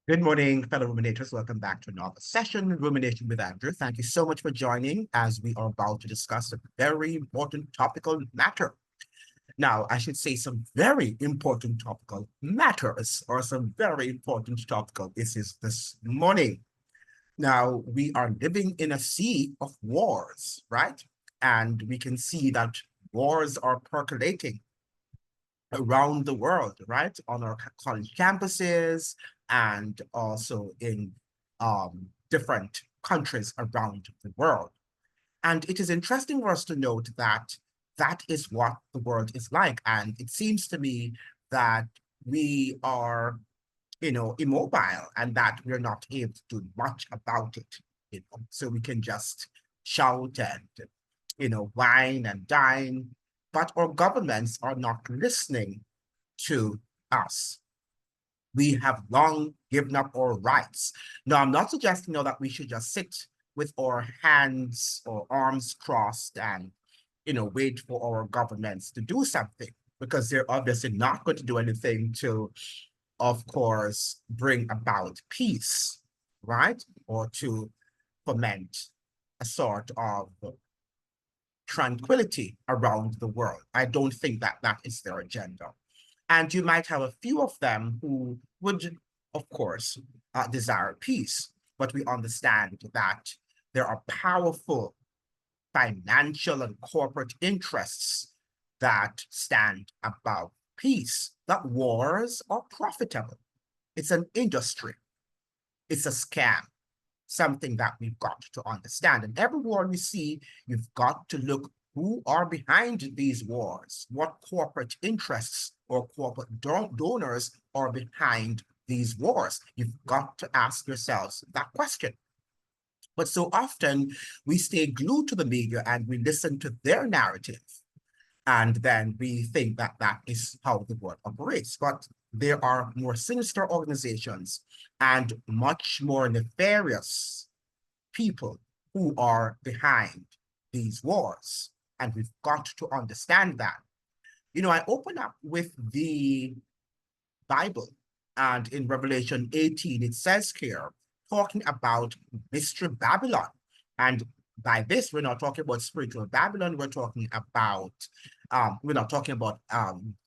Good morning, fellow ruminators. Welcome back to another session, Rumination with Andrew. Thank you so much for joining as we are about to discuss a very important topical matter. Now, I should say some very important topical matters or some very important topical issues this morning. Now, we are living in a sea of wars, right? And we can see that wars are percolating around the world, right? On our college campuses and also in different countries around the world. And it is interesting for us to note that that is what the world is like. And it seems to me that we are, immobile and that we're not able to do much about it. So we can just shout and, whine and dine, but our governments are not listening to us. We have long given up our rights. Now, I'm not suggesting that we should just sit with our hands or arms crossed and, wait for our governments to do something, because they're obviously not going to do anything to, of course, bring about peace, right? Or to foment a sort of tranquility around the world. I don't think that that is their agenda. And you might have a few of them who would, of course, desire peace. But we understand that there are powerful financial and corporate interests that stand above peace, that wars are profitable. It's an industry. It's a scam, something that we've got to understand. And every war we see, you've got to look who are behind these wars, what corporate interests or corporate donors are behind these wars. You've got to ask yourselves that question. But so often we stay glued to the media and we listen to their narrative. And then we think that that is how the world operates. But there are more sinister organizations and much more nefarious people who are behind these wars. And we've got to understand that. I open up with the Bible, and in Revelation 18, it says here, talking about Mystery Babylon. And by this, we're not talking about spiritual Babylon, we're not talking about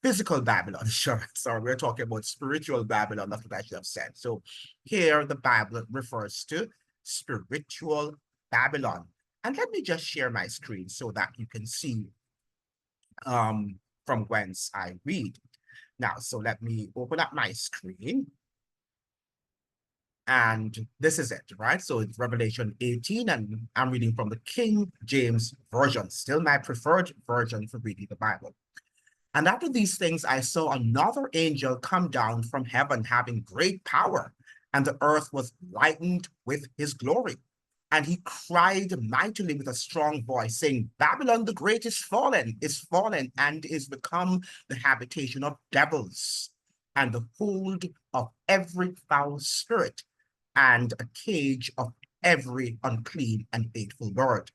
physical Babylon, sure. Sorry, we're talking about spiritual Babylon. That's what I should have said. So here, the Bible refers to spiritual Babylon. And let me just share my screen so that you can see from whence I read. Now, so let me open up my screen. And this is it, right? So it's Revelation 18, and I'm reading from the King James Version, still my preferred version for reading the Bible. And after these things, I saw another angel come down from heaven, having great power, and the earth was lightened with his glory. And he cried mightily with a strong voice, saying, Babylon the Great is fallen, and is become the habitation of devils, and the hold of every foul spirit, and a cage of every unclean and hateful bird.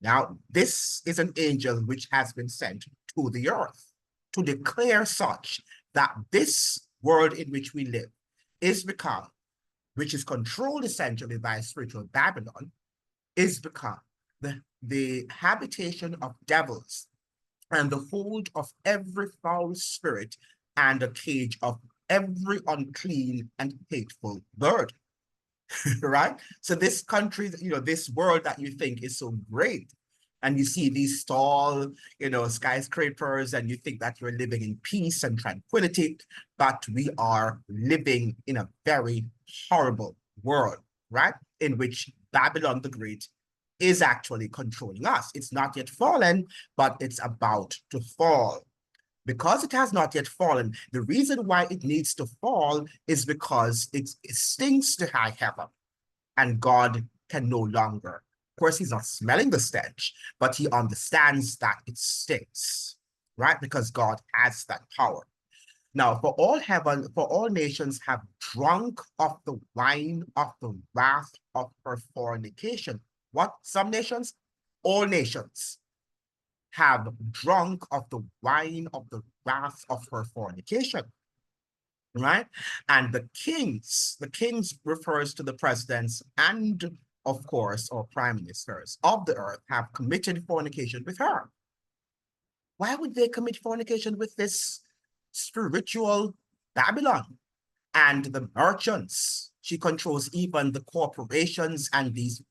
Now, this is an angel which has been sent to the earth to declare such that this world in which we live is become, which is controlled essentially by spiritual Babylon, is become the habitation of devils and the hold of every foul spirit and a cage of every unclean and hateful bird. Right? So this country, this world that you think is so great, and you see these tall, skyscrapers, and you think that you're living in peace and tranquility, but we are living in a very horrible world, right? In which Babylon the Great is actually controlling us. It's not yet fallen, but it's about to fall. Because it has not yet fallen, the reason why it needs to fall is because it stinks to high heaven, and God can no longer. Of course, he's not smelling the stench, but he understands that it stinks, right? Because God has that power. Now, for all nations have drunk of the wine of the wrath of her fornication. What? Some nations? All nations have drunk of the wine of the wrath of her fornication. right? And the kings refers to the presidents and, of course, or prime ministers of the earth have committed fornication with her. Why would they commit fornication with this spiritual Babylon? And the merchants, she controls even the corporations and these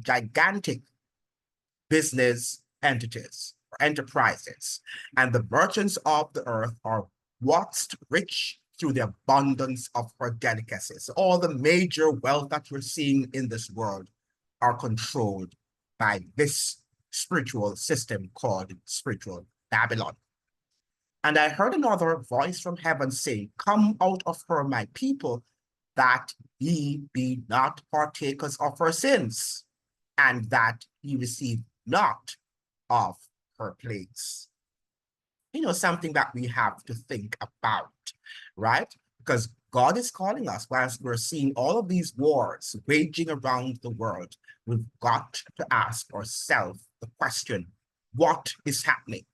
gigantic business entities or enterprises. And the merchants of the earth are waxed rich through the abundance of her delicacies. All the major wealth that we're seeing in this world are controlled by this spiritual system called spiritual Babylon. And I heard another voice from heaven saying, "Come out of her, my people, that ye be not partakers of her sins, and that ye receive not of her plagues." Something that we have to think about, right? Because God is calling us, whilst we're seeing all of these wars waging around the world, we've got to ask ourselves the question, what is happening,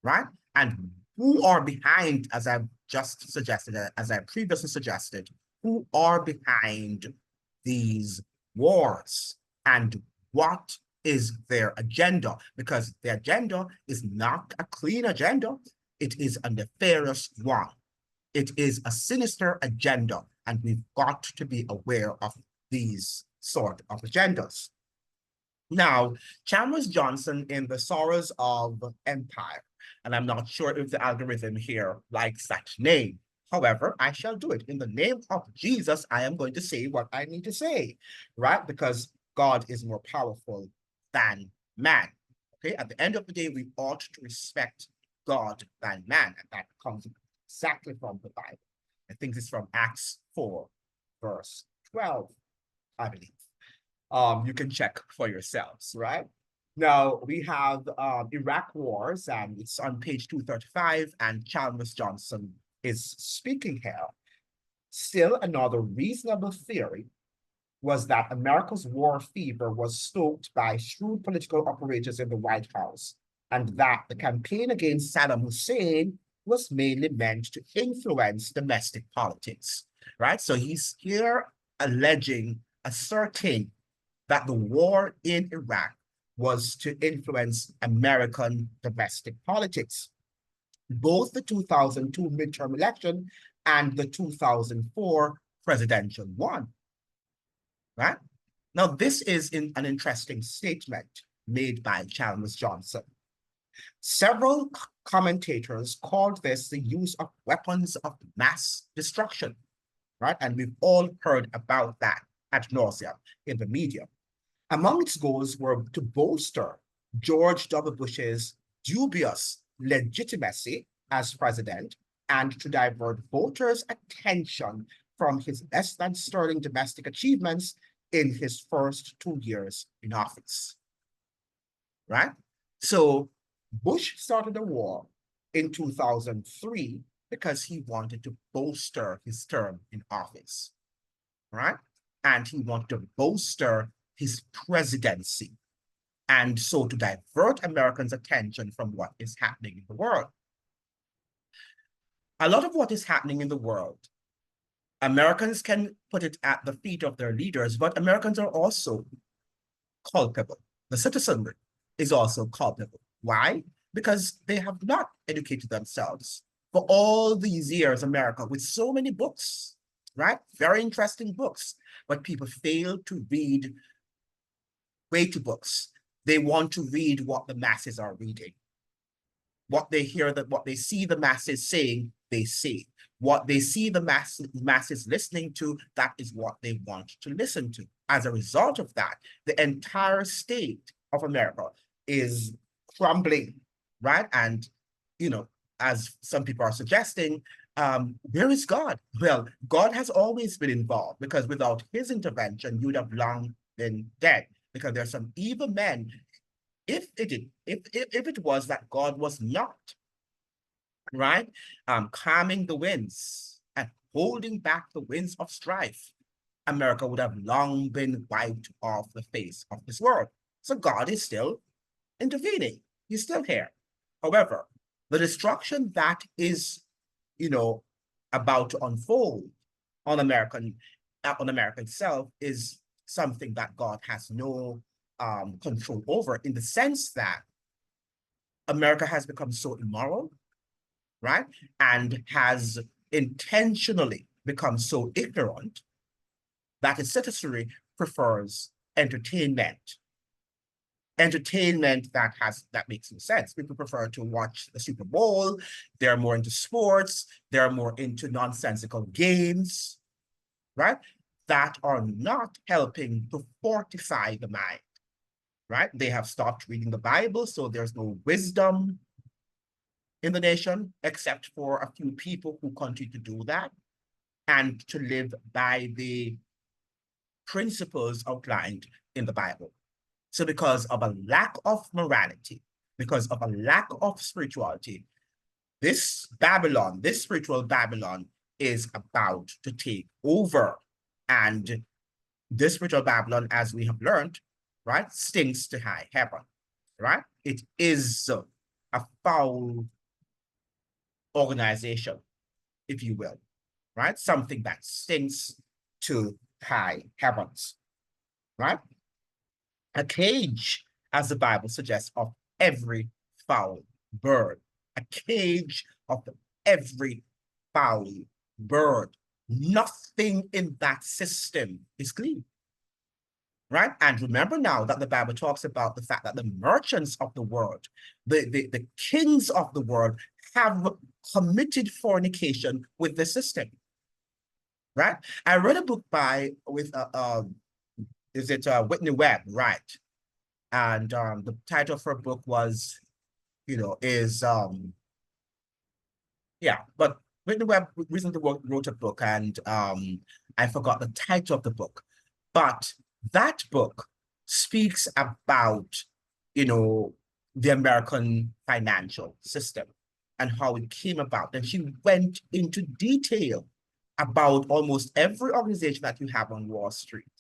right? And who are behind, as I've just suggested, as I previously suggested, who are behind these wars and what is their agenda? Because the agenda is not a clean agenda. It is a nefarious one. It is a sinister agenda, and we've got to be aware of these sort of agendas. Now, Chalmers Johnson in The Sorrows of Empire, and I'm not sure if the algorithm here likes that name. However, I shall do it. In the name of Jesus, I am going to say what I need to say, right? Because God is more powerful than man. Okay, at the end of the day, we ought to respect God than man, and that comes exactly from the Bible. I think it's from Acts 4, verse 12, I believe. You can check for yourselves, right? Now, we have Iraq Wars, and it's on page 235, and Chalmers Johnson is speaking here. Still, another reasonable theory was that America's war fever was stoked by shrewd political operators in the White House, and that the campaign against Saddam Hussein was mainly meant to influence domestic politics, right? So he's here asserting that the war in Iraq was to influence American domestic politics. Both the 2002 midterm election and the 2004 presidential one, right? Now, this is an interesting statement made by Chalmers Johnson. Several commentators called this the use of weapons of mass destruction, right? And we've all heard about that ad nauseam in the media. Among its goals were to bolster George W. Bush's dubious legitimacy as president and to divert voters' attention from his less than sterling domestic achievements in his first 2 years in office, right? So Bush started the war in 2003 because he wanted to bolster his term in office, right? And he wanted to bolster his presidency, and so to divert Americans' attention from what is happening in the world. A lot of what is happening in the world, Americans can put it at the feet of their leaders, but Americans are also culpable. The citizenry is also culpable. Why? Because they have not educated themselves for all these years, America, with so many books, right? Very interesting books, but people fail to read weighty books. They want to read what the masses are reading. What they see the masses saying, they say. What they see the masses listening to, that is what they want to listen to. As a result of that, the entire state of America is crumbling, right? And, as some people are suggesting, where is God? Well, God has always been involved, because without his intervention, you would have long been dead, because there are some evil men. If it was that God was not, right, calming the winds and holding back the winds of strife, America would have long been wiped off the face of this world. So God is still intervening. He's still here. However, the destruction that is, about to unfold on America itself is something that God has no control over, in the sense that America has become so immoral, right? And has intentionally become so ignorant that its citizenry prefers entertainment. Entertainment that makes no sense. People prefer to watch the Super Bowl. They're more into sports. They're more into nonsensical games, right? That are not helping to fortify the mind, right? They have stopped reading the Bible, so there's no wisdom in the nation, except for a few people who continue to do that and to live by the principles outlined in the Bible. So because of a lack of morality, because of a lack of spirituality, this Babylon, this spiritual Babylon, is about to take over. And this spiritual Babylon, as we have learned, right, stinks to high heaven, right? It is a foul organization, if you will, right? Something that stinks to high heavens, right? A cage, as the Bible suggests, of every foul bird. A cage of every foul bird. Nothing in that system is clean, right? And remember now that the Bible talks about the fact that the merchants of the world, the kings of the world, have committed fornication with the system, right? I read a book Whitney Webb, right? And the title of her book was, but Whitney Webb recently wrote a book, and I forgot the title of the book. But that book speaks about, the American financial system and how it came about. And she went into detail about almost every organization that you have on Wall Street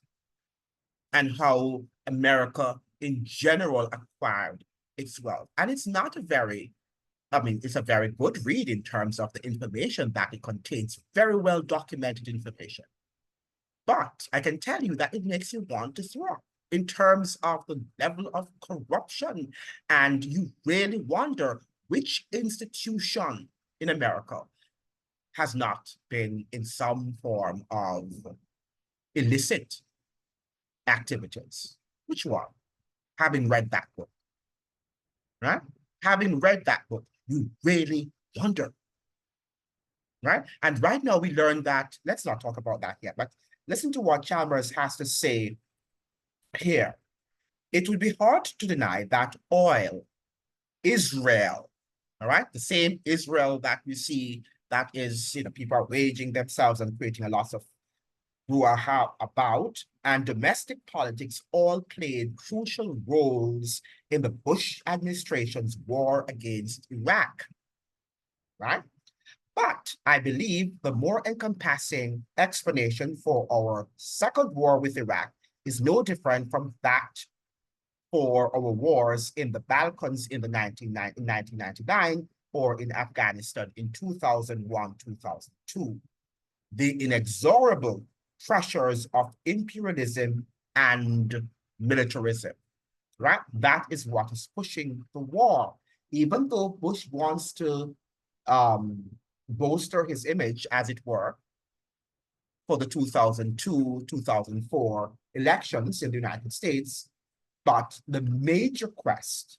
and how America in general acquired its wealth. And it's not it's a very good read in terms of the information that it contains, very well documented information. But I can tell you that it makes you want to throw up in terms of the level of corruption. And you really wonder which institution in America has not been in some form of illicit activities. Which one? Having read that book, right? Having read that book, you really wonder, right? And right now we learn that, let's not talk about that yet, but listen to what Chalmers has to say here. It would be hard to deny that oil, Israel, all right, the same Israel that we see that is, people are waging themselves and creating a lot of brouhaha about, and domestic politics all played crucial roles in the Bush administration's war against Iraq, right? But I believe the more encompassing explanation for our second war with Iraq is no different from that for our wars in the Balkans in 1999 or in Afghanistan in 2001, 2002. The inexorable pressures of imperialism and militarism, right? That is what is pushing the war. Even though Bush wants to bolster his image, as it were, for the 2002, 2004 elections in the United States, but the major quest,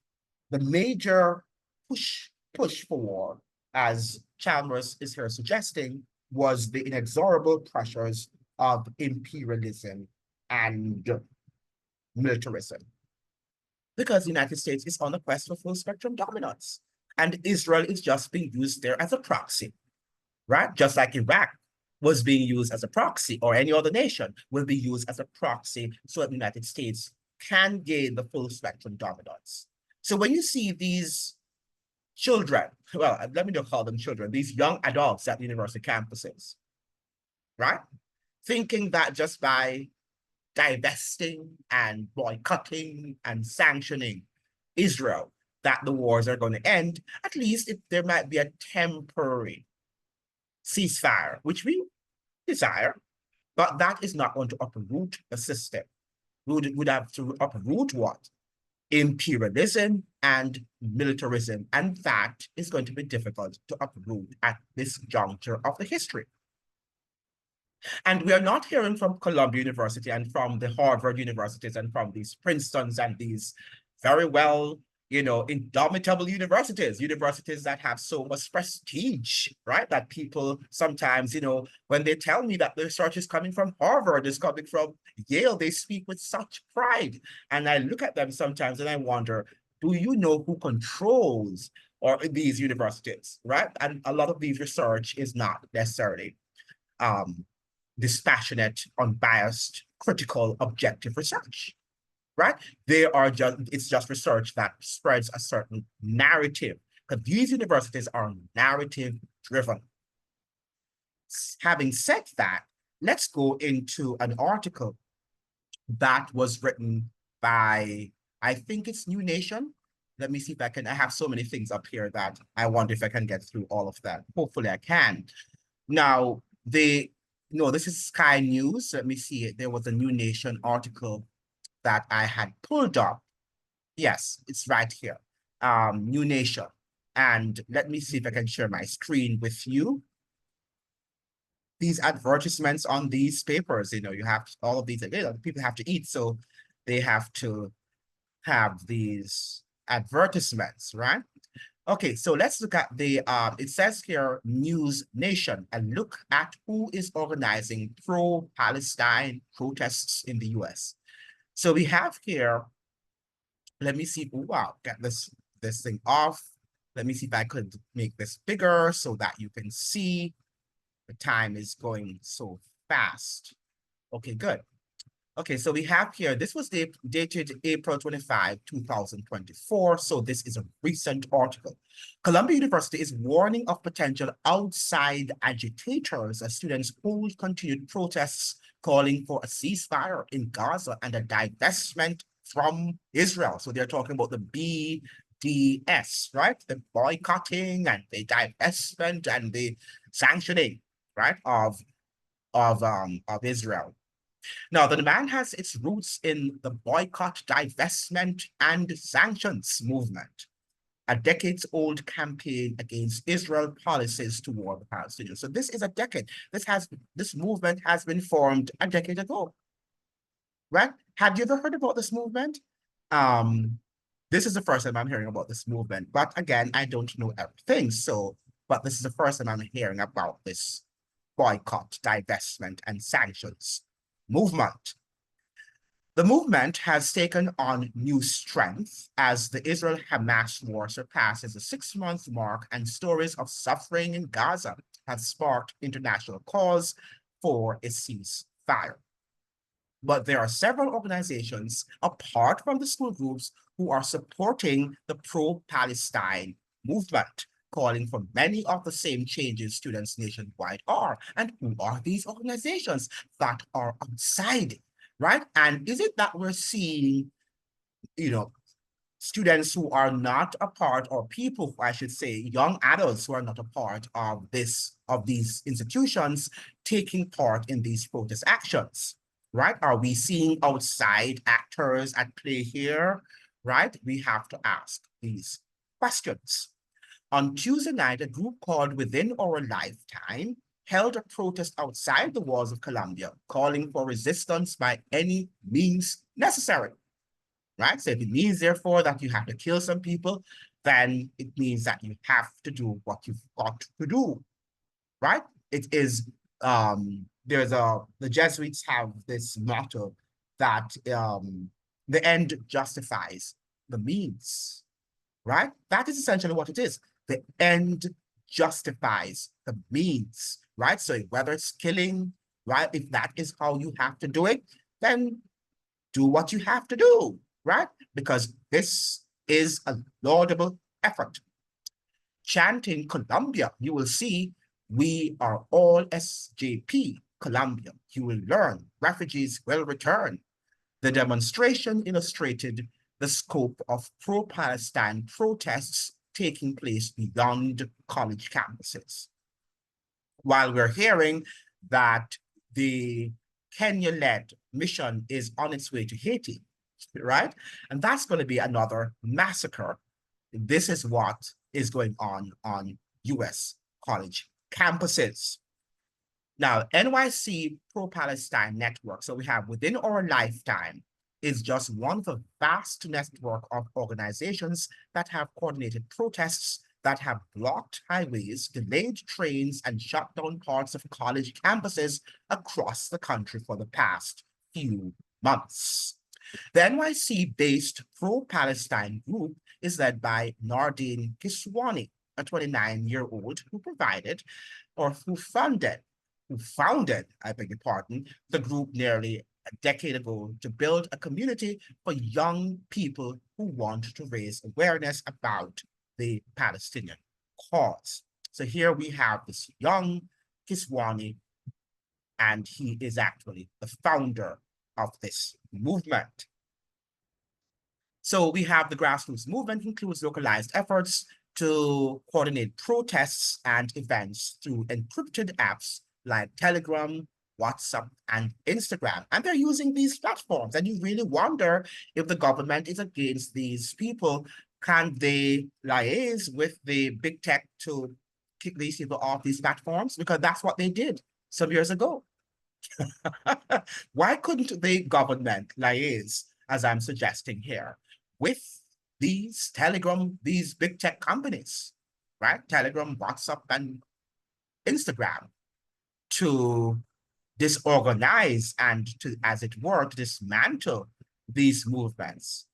the major push for war, as Chalmers is here suggesting, was the inexorable pressures of imperialism and militarism. Because the United States is on a quest for full spectrum dominance. And Israel is just being used there as a proxy, right? Just like Iraq was being used as a proxy, or any other nation will be used as a proxy so that the United States can gain the full spectrum dominance. So when you see these children, well, let me not call them children, these young adults at university campuses, right? Thinking that just by divesting and boycotting and sanctioning Israel, that the wars are going to end, at least there might be a temporary ceasefire, which we desire, but that is not going to uproot the system. We would have to uproot what? Imperialism and militarism, and that is going to be difficult to uproot at this juncture of the history. And we are not hearing from Columbia University and from the Harvard universities and from these Princetons and these very well, indomitable universities that have so much prestige, right? That people sometimes, when they tell me that the research is coming from Harvard, is coming from Yale, they speak with such pride. And I look at them sometimes and I wonder, do you know who controls or these universities, right? And a lot of these research is not necessarily dispassionate, unbiased, critical, objective research, right? It's just research that spreads a certain narrative, because these universities are narrative driven. Having said that, let's go into an article that was written by, I think it's New Nation. Let me see if I have so many things up here that I wonder if I can get through all of that. Hopefully I can. Now, no, this is Sky News. Let me see. There was a New Nation article that I had pulled up. Yes, it's right here. New Nation. And let me see if I can share my screen with you. These advertisements on these papers, you have all of these, people have to eat, so they have to have these advertisements, right? Okay, so let's look at it says here, News Nation, and look at who is organizing pro-Palestine protests in the US. So we have here, let me see, wow, get this thing off. Let me see if I could make this bigger so that you can see. The time is going so fast. Okay, good. Okay, so we have here, this was dated April 25, 2024. So this is a recent article. Columbia University is warning of potential outside agitators as students hold continued protests calling for a ceasefire in Gaza and a divestment from Israel. So they're talking about the BDS, right? The boycotting and the divestment and the sanctioning, right, of Israel. Now, the demand has its roots in the boycott, divestment, and sanctions movement, a decades-old campaign against Israel policies toward the Palestinians. So this is a decade. This movement has been formed a decade ago, right? Have you ever heard about this movement? This is the first time I'm hearing about this movement, but again, I don't know everything. But this is the first time I'm hearing about this boycott, divestment, and sanctions movement. The movement has taken on new strength as the Israel-Hamas war surpasses the 6-month mark, and stories of suffering in Gaza have sparked international calls for a ceasefire. But there are several organizations, apart from the school groups, who are supporting the pro-Palestine movement, calling for many of the same changes students nationwide are. And who are these organizations that are outside, right? And is it that we're seeing, students who are not a part, or people, I should say, young adults who are not a part of these institutions taking part in these protest actions, right? Are we seeing outside actors at play here, right? We have to ask these questions. On Tuesday night, a group called Within Our Lifetime held a protest outside the walls of Columbia, calling for resistance by any means necessary, right? So if it means, therefore, that you have to kill some people, then it means that you have to do what you've got to do, right? It is, the Jesuits have this motto that the end justifies the means, right? That is essentially what it is. The end justifies the means, right? So whether it's killing, right? If that is how you have to do it, then do what you have to do, right? Because this is a laudable effort. Chanting Columbia, you will see, we are all SJP, Columbia. You will learn, refugees will return. The demonstration illustrated the scope of pro-Palestine protests taking place beyond college campuses. while we're hearing that the Kenya-led mission is on its way to Haiti, right? And that's going to be another massacre. This is what is going on US college campuses. Now, NYC Pro-Palestine Network, so we have Within Our Lifetime, is just one of a vast network of organizations that have coordinated protests, that have blocked highways, delayed trains, and shut down parts of college campuses across the country for the past few months. The NYC-based pro-Palestine group is led by Nardine Kiswani, a 29-year-old who founded, I beg your pardon, the group nearly a decade ago to build a community for young people who want to raise awareness about the Palestinian cause. So here we have this young Kiswani, and he is actually the founder of this movement. So we have the grassroots movement includes localized efforts to coordinate protests and events through encrypted apps like Telegram, WhatsApp, and Instagram. And they're using these platforms. And you really wonder if the government is against these people. Can they liaise with the big tech to kick these people off these platforms? Because that's what they did some years ago. Why couldn't the government liaise, as I'm suggesting here, with these big tech companies, right? Telegram, WhatsApp, and Instagram, to disorganize and to, as it were, to dismantle these movements.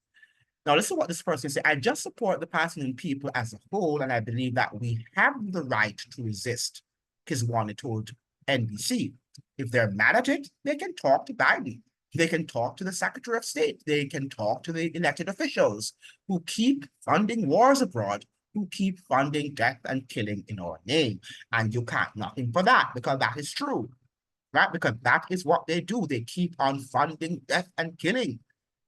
Now, listen to what this person said. I just support the Palestinian people as a whole, and I believe that we have the right to resist, Kiswani told NBC. If they're mad at it, they can talk to Biden. They can talk to the Secretary of State. They can talk to the elected officials who keep funding wars abroad, who keep funding death and killing in our name. And you can't knock him for that, because that is true, right? Because that is what they do. They keep on funding death and killing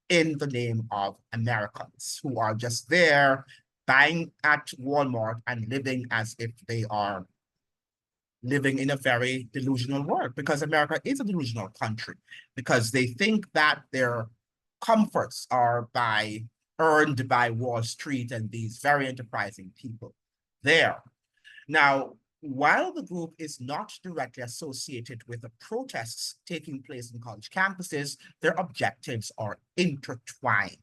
in the name of Americans who are just there buying at Walmart and living as if they are living in a very delusional world, because America is a delusional country, because they think that their comforts are earned by Wall Street and these very enterprising people there. Now, while the group is not directly associated with the protests taking place in college campuses, their objectives are intertwined,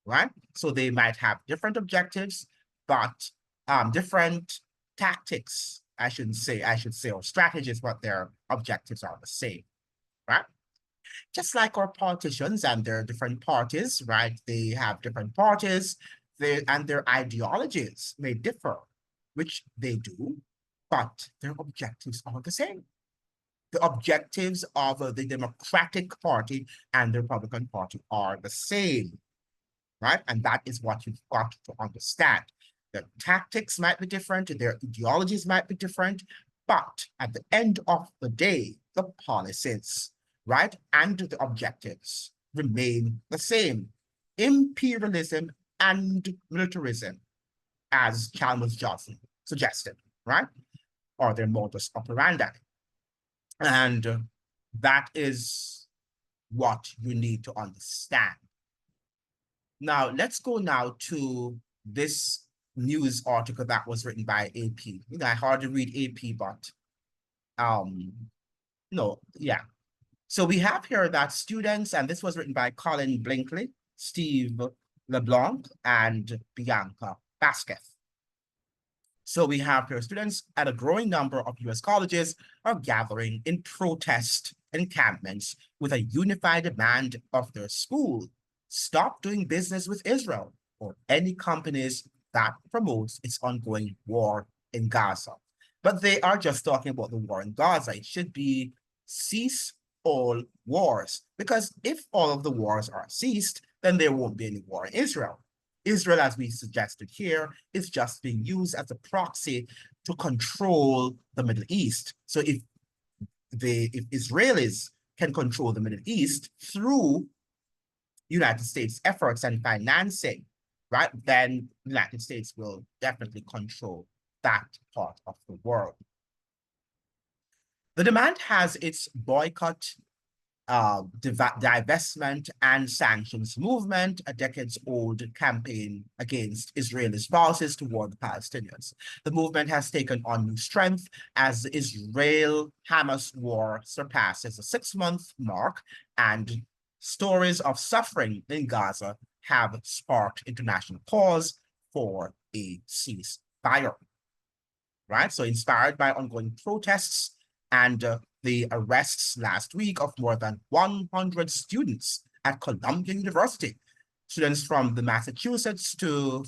right? So they might have different objectives, but different tactics, I should say, or strategies, but their objectives are the same, right? Just like our politicians and their different parties, right? They have different parties, and their ideologies may differ, which they do, but their objectives are the same. The objectives of the Democratic Party and the Republican Party are the same, right? And that is what you've got to understand. Their tactics might be different, their ideologies might be different, but at the end of the day, the policies, right, and the objectives remain the same. Imperialism and militarism, as Chalmers Johnson suggested, right? Or their modus operandi. And that is what you need to understand. Now, let's go now to this news article that was written by AP. You know, I hardly read AP, but no, yeah. So we have here that students, and this was written by Colin Blinkley, Steve LeBlanc, and Bianca Vasquez. So we have here students at a growing number of US colleges are gathering in protest encampments with a unified demand of their school: stop doing business with Israel or any companies that promotes its ongoing war in Gaza. But they are just talking about the war in Gaza. It should be cease all wars, because if all of the wars are ceased, then there won't be any war in Israel. Israel, as we suggested here, is just being used as a proxy to control the Middle East. So if Israelis can control the Middle East through United States efforts and financing, right, then the United States will definitely control that part of the world. The demand has its boycott, divestment and sanctions movement, a decades-old campaign against Israelis' policies toward the Palestinians. The movement has taken on new strength as the Israel-Hamas war surpasses the 6-month mark, and stories of suffering in Gaza have sparked international calls for a ceasefire. Right? So inspired by ongoing protests and the arrests last week of more than 100 students at Columbia University. Students from Massachusetts to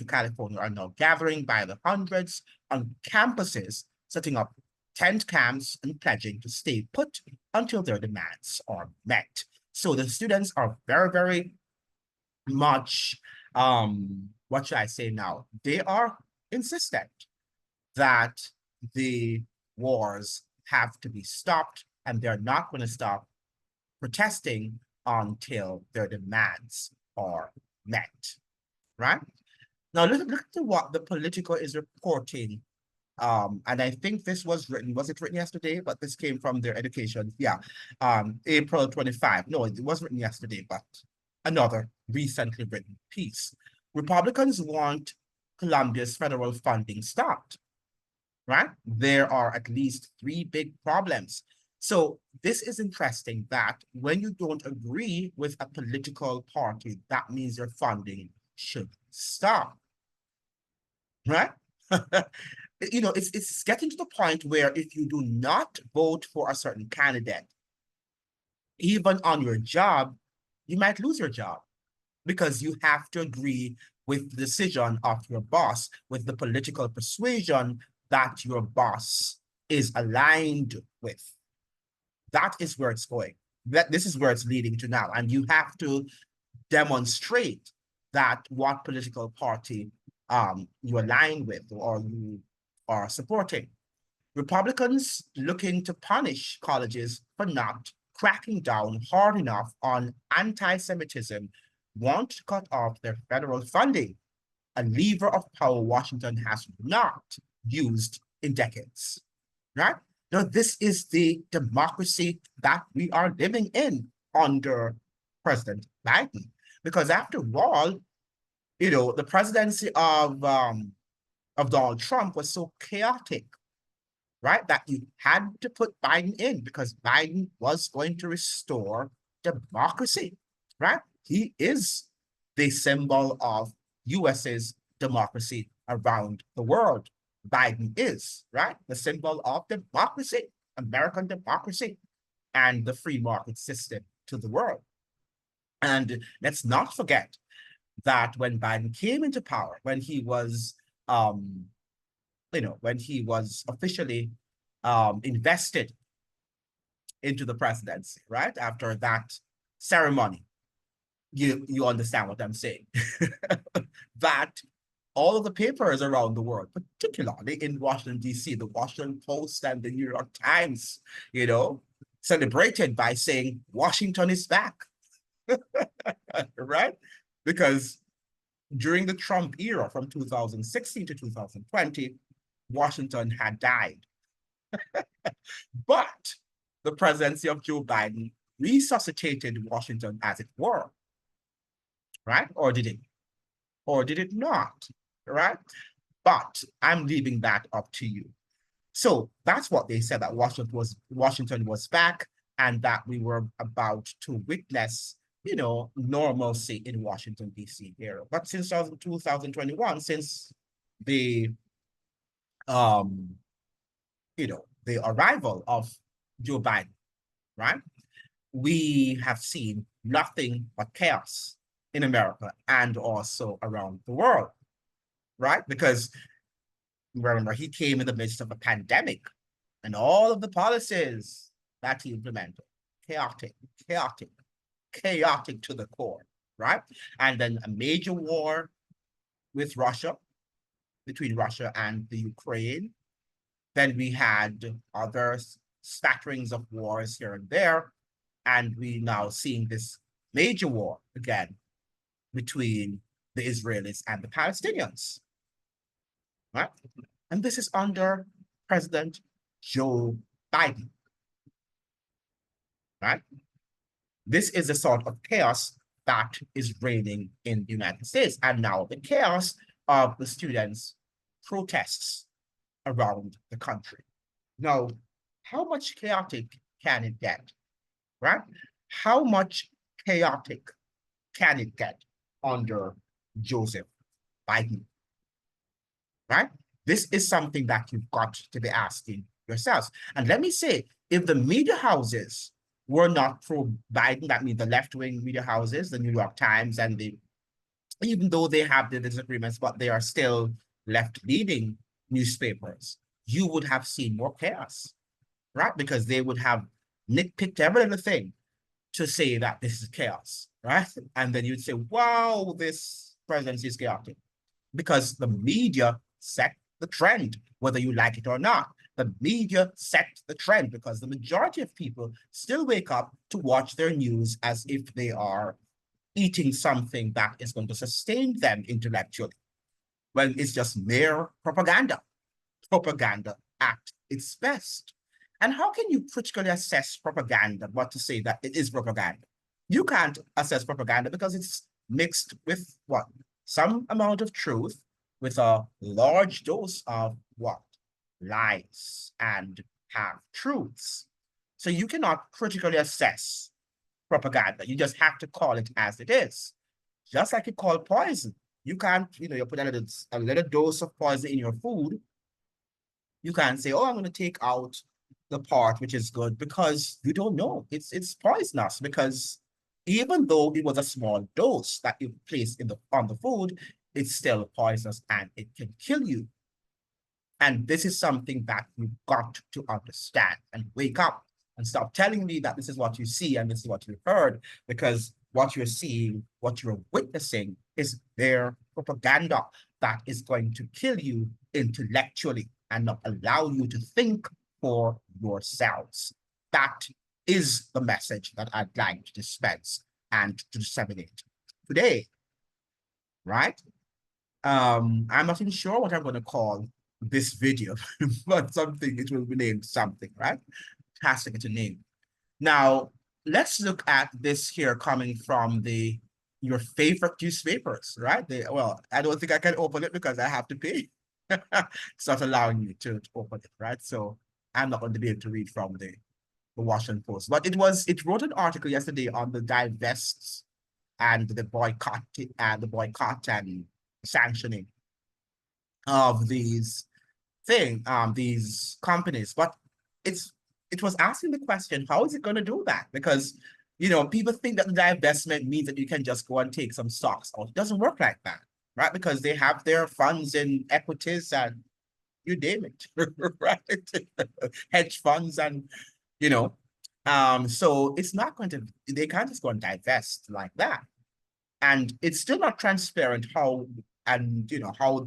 California are now gathering by the hundreds on campuses, setting up tent camps and pledging to stay put until their demands are met. So the students are very, very much, what should I say now? They are insistent that the wars have to be stopped, and they're not going to stop protesting until their demands are met, right? Now, look at what the Politico is reporting. And I think this was it written yesterday? But this came from their education. Yeah, April 25. No, it wasn't written yesterday, but another recently written piece. Republicans want Columbia's federal funding stopped. Right? There are at least 3 big problems. So this is interesting that when you don't agree with a political party, that means your funding should stop. Right? You know, it's getting to the point where if you do not vote for a certain candidate, even on your job, you might lose your job because you have to agree with the decision of your boss, with the political persuasion that your boss is aligned with. That is where it's going. This is where it's leading to now. And you have to demonstrate that what political party you align with or you are supporting. Republicans looking to punish colleges for not cracking down hard enough on anti-Semitism want to cut off their federal funding, a lever of power Washington has not used in decades, right? Now, this is the democracy that we are living in under President Biden. Because after all, you know, the presidency of Donald Trump was so chaotic, right? That you had to put Biden in because Biden was going to restore democracy, right? He is the symbol of US's democracy around the world. Biden is, right? The symbol of democracy, American democracy, and the free market system to the world. And let's not forget that when Biden came into power, when he was, when he was officially invested into the presidency, right? After that ceremony, you understand what I'm saying. That all of the papers around the world, particularly in Washington, D.C., the Washington Post and the New York Times, you know, celebrated by saying, Washington is back, right? Because during the Trump era from 2016 to 2020, Washington had died. But the presidency of Joe Biden resuscitated Washington, as it were, right? Or did it? Or did it not? Right? But I'm leaving that up to you. So that's what they said, that Washington was back and that we were about to witness, you know, normalcy in Washington, D.C. era. But since 2021, since the the arrival of Joe Biden, right? We have seen nothing but chaos in America and also around the world, right? Because remember, he came in the midst of a pandemic and all of the policies that he implemented, chaotic, chaotic, chaotic to the core, right? And then a major war with Russia, between Russia and the Ukraine. Then we had other spatterings of wars here and there. And we now seeing this major war again between the Israelis and the Palestinians, right? And this is under President Joe Biden, right? This is the sort of chaos that is reigning in the United States. And now the chaos of the students' protests around the country. Now, how much chaotic can it get, right? How much chaotic can it get under Joseph Biden, right? This is something that you've got to be asking yourselves. And let me say, if the media houses were not pro-Biden, that means the left-wing media houses, the New York Times, and even though they have the disagreements, but they are still left-leaning newspapers, you would have seen more chaos, right? Because they would have nitpicked every little thing to say that this is chaos, right? And then you'd say, wow, this presidency is chaotic. Because the media set the trend, whether you like it or not. The media set the trend because the majority of people still wake up to watch their news as if they are eating something that is going to sustain them intellectually. Well, it's just mere propaganda. Propaganda at its best. And how can you critically assess propaganda but to say that it is propaganda? You can't assess propaganda because it's mixed with what? Some amount of truth with a large dose of what? Lies and half-truths. So you cannot critically assess propaganda. You just have to call it as it is. Just like you call poison. You can't, you put a little dose of poison in your food. You can't say, oh, I'm going to take out the part which is good because you don't know. It's poisonous because even though it was a small dose that you place on the food, it's still poisonous and it can kill you. And this is something that you've got to understand and wake up and stop telling me that this is what you see and this is what you heard, because what you're seeing, what you're witnessing is their propaganda that is going to kill you intellectually and not allow you to think for yourselves. That is the message that I'd like to dispense and to disseminate today, right? I'm not even sure what I'm going to call this video, but it will be named something, right? It has to get a name. Now, let's look at this here coming from your favorite newspapers, right? Well, I don't think I can open it because I have to pay. It's not allowing me to open it, right? So I'm not going to be able to read from the Washington Post. But it wrote an article yesterday on the divests and the boycott and sanctioning of these companies. But it was asking the question, how is it going to do that? Because people think that the divestment means that you can just go and take some stocks out. It doesn't work like that, right? Because they have their funds in equities and you name it, right? Hedge funds and so it's not going to, they can't just go and divest like that. And it's still not transparent how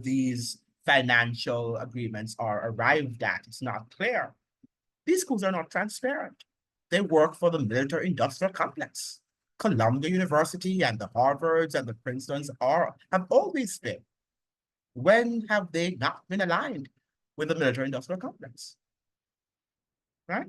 these financial agreements are arrived at. It's not clear. These schools are not transparent. They work for the military-industrial complex. Columbia University and the Harvards and the Princetons have always been. When have they not been aligned with the military-industrial complex? Right?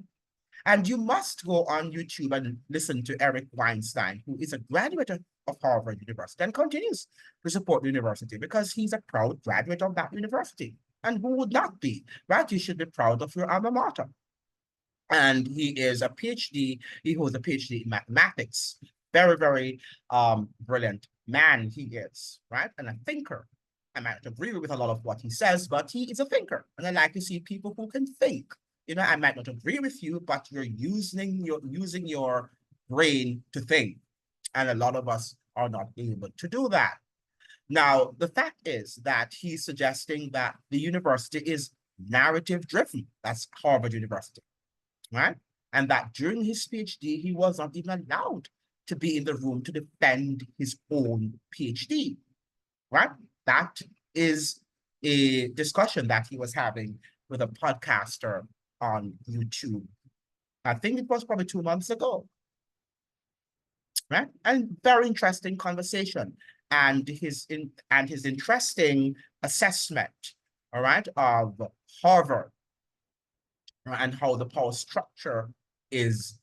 And you must go on YouTube and listen to Eric Weinstein, who is a graduate of Harvard University and continues to support the university because he's a proud graduate of that university. And who would not be, right? You should be proud of your alma mater. And he is a PhD. He holds a PhD in mathematics. Very, very brilliant man he is, right? And a thinker. I might not agree with a lot of what he says, but he is a thinker. And I like to see people who can think. I might not agree with you, but you're using your brain to think. And a lot of us are not able to do that. Now, the fact is that he's suggesting that the university is narrative driven. That's Harvard University, right? And that during his PhD, he was not even allowed to be in the room to defend his own PhD, right? That is a discussion that he was having with a podcaster on YouTube. I think it was probably 2 months ago, right? And very interesting conversation, and his interesting assessment, all right, of Harvard, and how the power structure is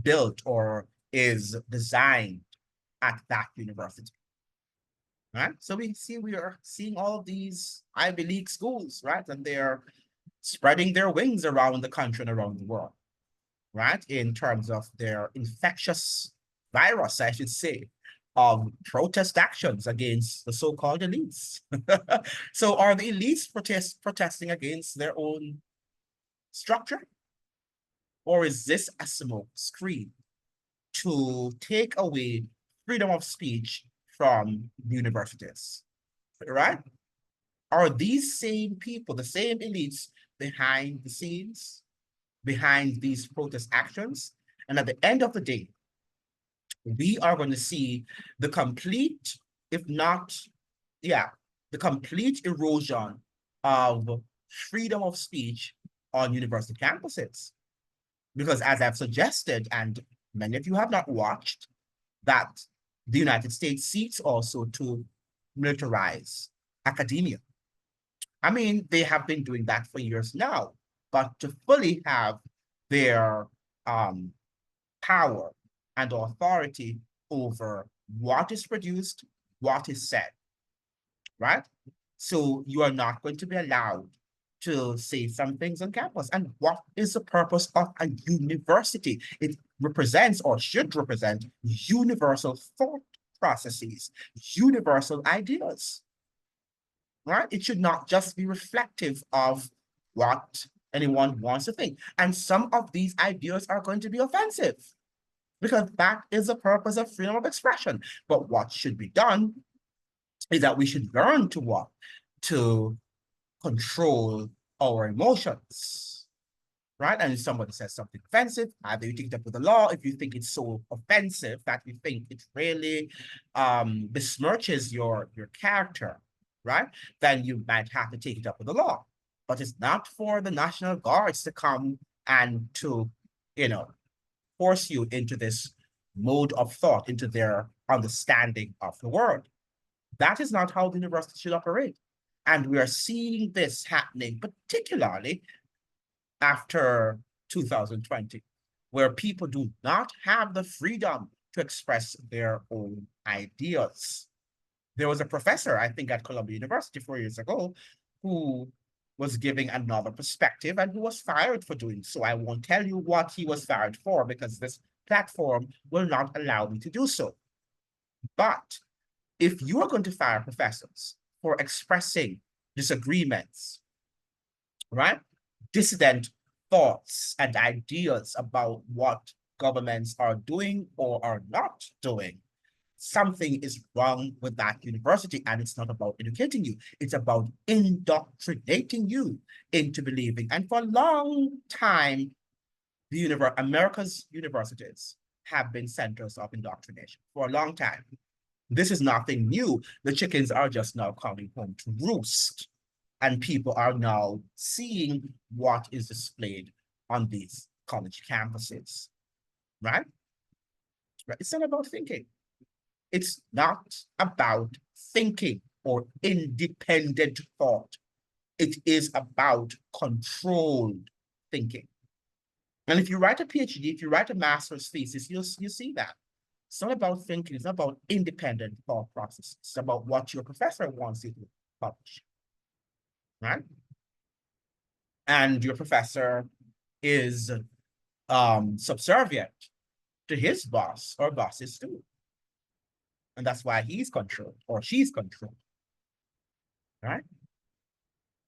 built or is designed at that university. Right? So we are seeing all of these Ivy League schools, right? And they're spreading their wings around the country and around the world, right? In terms of their infectious virus, I should say, of protest actions against the so-called elites. So are the elites protesting against their own structure? Or is this a smoke screen to take away freedom of speech from universities, right? Are these same people, the same elites behind the scenes, behind these protest actions? And at the end of the day, we are going to see the complete, if not, yeah, the complete erosion of freedom of speech on university campuses. Because as I've suggested, and many of you have not watched, that the United States seeks also to militarize academia. I mean, they have been doing that for years now, but to fully have their power and authority over what is produced, what is said, right? So you are not going to be allowed to say some things on campus. And what is the purpose of a university? It represents or should represent universal thought processes, universal ideas, right? It should not just be reflective of what anyone wants to think. And some of these ideas are going to be offensive because that is the purpose of freedom of expression. But what should be done is that we should learn to what? To control our emotions, right? And if somebody says something offensive, either you take it up with the law. If you think it's so offensive that you think it really besmirches your character, right? Then you might have to take it up with the law. But it's not for the National Guards to come and to, force you into this mode of thought, into their understanding of the world. That is not how the university should operate. And we are seeing this happening, particularly after 2020, where people do not have the freedom to express their own ideas. There was a professor, I think, at Columbia University 4 years ago, who was giving another perspective and who was fired for doing so. I won't tell you what he was fired for because this platform will not allow me to do so. But if you are going to fire professors for expressing disagreements, right? Dissident thoughts and ideas about what governments are doing or are not doing, something is wrong with that university. And it's not about educating you, it's about indoctrinating you into believing. And for a long time, America's universities have been centers of indoctrination for a long time. This is nothing new. The chickens are just now coming home to roost. And people are now seeing what is displayed on these college campuses, right? It's not about thinking. It's not about thinking or independent thought. It is about controlled thinking. And if you write a PhD, if you write a master's thesis, you'll see that. It's not about thinking, it's not about independent thought process. It's about what your professor wants you to publish, right? And your professor is subservient to his boss or bosses too. And that's why he's controlled or she's controlled, right?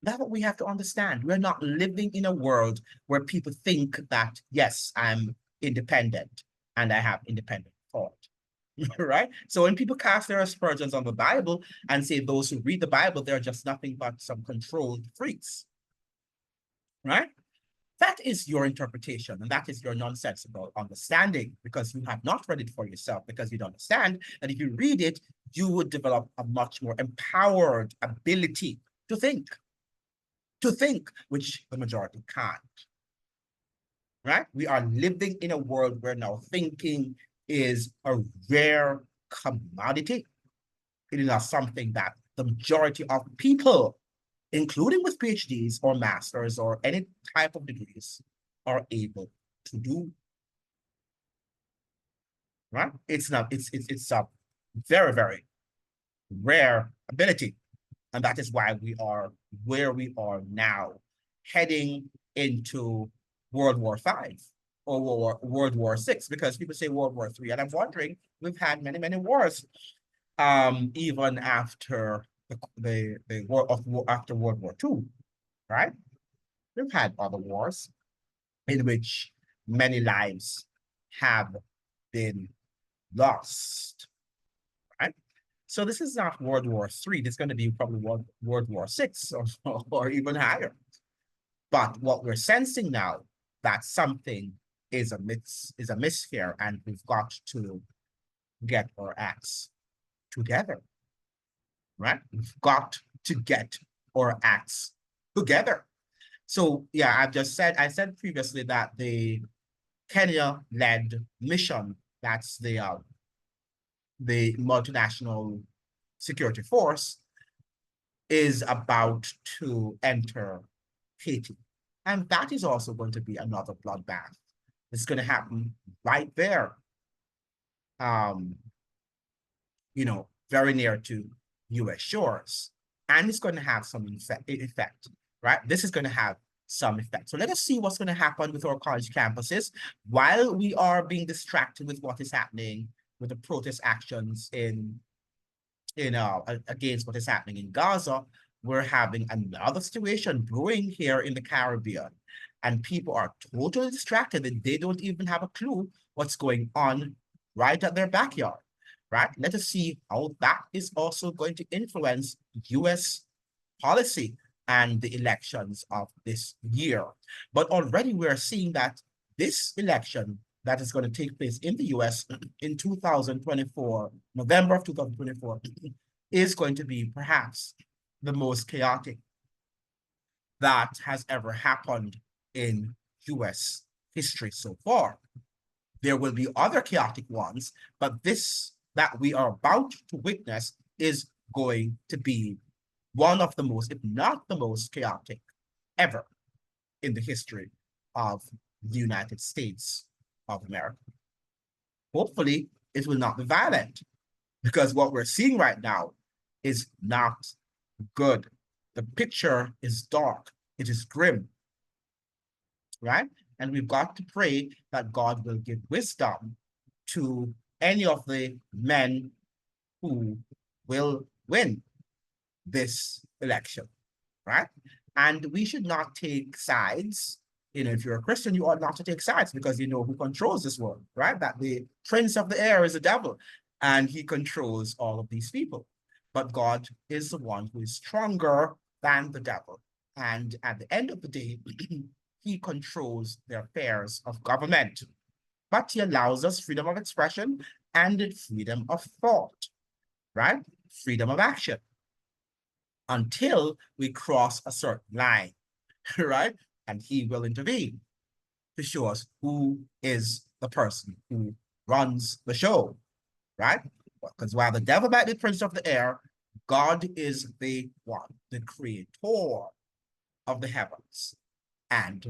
That's what we have to understand. We're not living in a world where people think that, yes, I'm independent and I have independent thought, right? So when people cast their aspersions on the Bible and say those who read the Bible, they're just nothing but some controlled freaks, right? That is your interpretation, and that is your nonsensical understanding because you have not read it for yourself, because you don't understand that if you read it, you would develop a much more empowered ability to think, which the majority can't, right? We are living in a world where now thinking is a rare commodity. It is not something that the majority of people, including with PhDs or masters or any type of degrees, are able to do. Right? It's not, it's a very, very rare ability. And that is why we are where we are now, heading into World War V or World War VI, because people say World War III. And I'm wondering, we've had many, many wars, even after the war of after World War II, right? We've had other wars in which many lives have been lost, right? So this is not World War III. This is going to be probably World War VI or even higher. But what we're sensing now, that something is amiss here, and we've got to get our acts together, right? We've got to get our acts together. So yeah, I said previously that the Kenya-led mission, that's the multinational security force, is about to enter Haiti. And that is also going to be another bloodbath. It's going to happen right there, you know, very near to US shores. And it's going to have some effect, right? This is going to have some effect. So let us see what's going to happen with our college campuses while we are being distracted with what is happening with the protest actions against what is happening in Gaza. We're having another situation brewing here in the Caribbean, and people are totally distracted and they don't even have a clue what's going on right at their backyard, right? Let us see how that is also going to influence US policy and the elections of this year. But already we are seeing that this election that is going to take place in the US in 2024, November of 2024, is going to be perhaps the most chaotic that has ever happened in US history so far. There will be other chaotic ones, but this that we are about to witness is going to be one of the most, if not the most chaotic ever in the history of the United States of America. Hopefully, it will not be violent, because what we're seeing right now is not good. The picture is dark. It is grim, right? And we've got to pray that God will give wisdom to any of the men who will win this election, right? And we should not take sides. You know, if you're a Christian, you ought not to take sides, because you know who controls this world, right? That the prince of the air is the devil, and he controls all of these people. But God is the one who is stronger than the devil. And at the end of the day, he controls the affairs of government. But he allows us freedom of expression and freedom of thought, right? Freedom of action, until we cross a certain line, right? And he will intervene to show us who is the person who runs the show, right? Because while the devil might be prince of the air, God is the one, the creator of the heavens and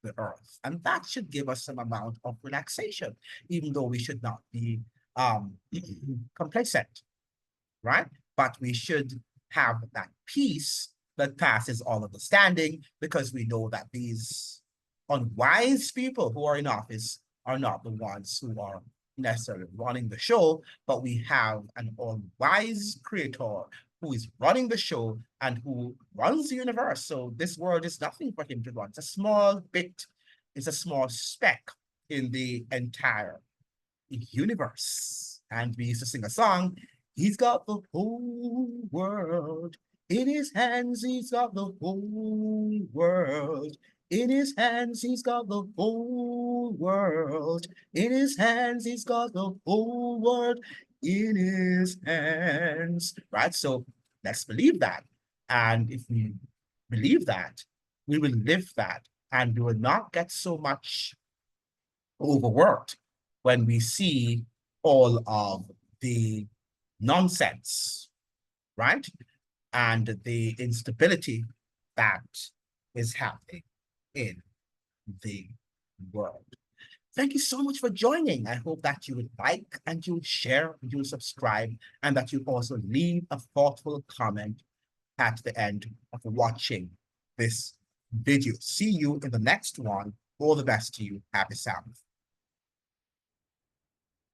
the earth. And that should give us some amount of relaxation, even though we should not be complacent, right? But we should have that peace that passes all understanding, because we know that these unwise people who are in office are not the ones who are necessarily running the show, but we have an all-wise creator who is running the show and who runs the universe. So this world is nothing for him to run. It's a small bit, it's a small speck in the entire universe. And we used to sing a song, he's got the whole world in his hands, he's got the whole world in his hands, he's got the whole world in his hands, he's got the whole world in his hands, right? So let's believe that. And if we believe that, we will live that, and we will not get so much overworked when we see all of the nonsense, right? And the instability that is happening in the world. Thank you so much for joining. I hope that you would like and you would share, you will subscribe, and that you also leave a thoughtful comment at the end of watching this video. See you in the next one. All the best to you. Happy Sabbath.